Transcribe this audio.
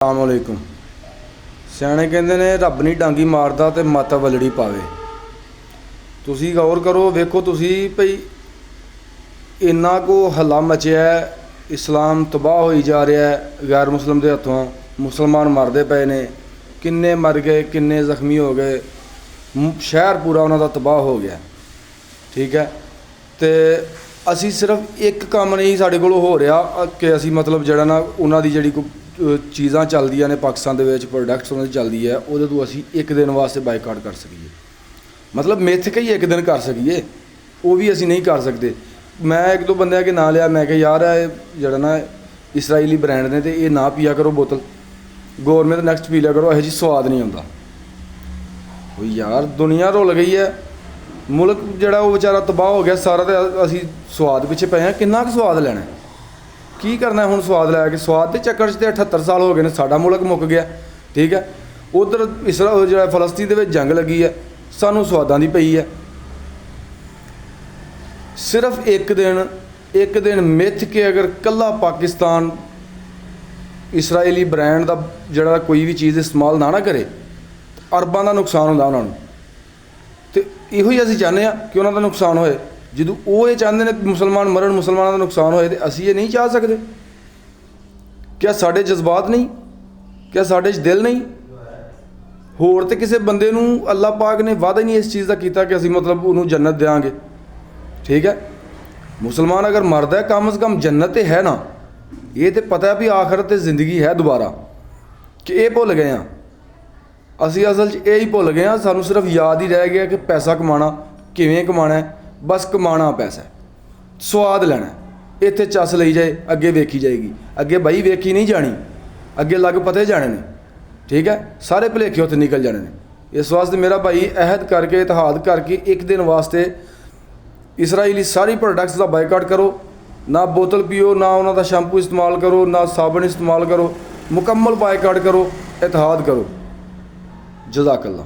अस्सलामुअलैकुम। सियाणे कहते ने रब नहीं डांगी मारदा ते मत वलड़ी पावे। तुसी गौर करो, वेखो तुसी भई इन्ना को हल्ला मचिया है, इस्लाम तबाह होई जा रहा है गैर मुस्लिम के हथों, मुसलमान मरदे पे ने, किन्ने मर गए किन्ने जख्मी हो गए, शहर पूरा उन्हों का तबाह हो गया। ठीक है, तो असी सिर्फ एक काम नहीं साढ़े कोल हो रहा कि असी मतलब जड़ा ना उन्हों की जी चीज़ां चलदियां ने पाकिस्तान दे विच, प्रोडक्ट्स उन्होंने चलती है, वो तो असी एक दिन वास्ते बाइकाट कर सकीए, मतलब मिथ के ही एक दिन कर सकीए, वो भी असी नहीं कर सकते। मैं एक दो बंदे के नाम लिया, मैं कहा यार जड़ा ना इसराइली ब्रांड ने तो ये ना पिया करो बोतल, गौरमेंट नैक्सट पी लिया करो, यह जी स्वाद नहीं आता। यार दुनिया रुल गई है, मुल्क जड़ा वो बेचारा तबाह हो गया सारा, तो असी स्वाद पिछे पे हैं। किन्ना क स्वाद लैना है, की करना है हुण स्वाद लैके? स्वाद के चक्कर च 78 साल हो गए ने, साडा मुल्क मुक गया। ठीक है, उधर इसराइल जो फलस्तीन दे विच जंग लगी है, सानू स्वादां दी पई है। सिर्फ एक दिन मिथ के अगर कल्ला पाकिस्तान इसराइली ब्रांड का जड़ा कोई भी चीज़ इस्तेमाल ना करे, अरबां का नुकसान होंदा उन्होंने। तो इहो ही असीं चाहते हैं कि उन्हों का नुकसान होए। जो वो ये चाहते हैं मुसलमान मरण, मुसलमानों का नुकसान होए, तो असीं ये नहीं चाह सकते? क्या साढ़े जज्बात नहीं, क्या साढ़े दिल नहीं? होर तो किसी बंदे नूं अल्लाह पाक ने वादा ही नहीं इस चीज़ का किया कि असीं मतलब उन्होंने जन्नत देंगे। ठीक है, मुसलमान अगर मरदा है कम से कम जन्नत तो है ना। ये तो पता है भी आखिरत ज़िंदगी है दोबारा, कि ये भुल गए हैं असी, असल यही भुल गए हैं। सानू सिर्फ याद ही रह गया कि पैसा कमाना, किवें कमाना है, बस कमाना पैसा है, स्वाद लेना है, इत्थे चस लई जाए, अगे वेखी जाएगी, अगे बई वेखी नहीं जानी, अगे लग पते जाने ने। ठीक है, सारे भुलेखे उत्थे निकल जाने ने। इस वास्ते मेरा भाई अहद करके इतिहाद करके एक दिन वास्ते इसराइली सारी प्रोडक्ट्स का बाइकाट करो, ना बोतल पियो, ना उन्होंने शैम्पू इस्तेमाल करो, ना साबन इस्तेमाल करो, मुकम्मल बाइकाट करो, इतिहाद करो। जज़ाकल्लाह।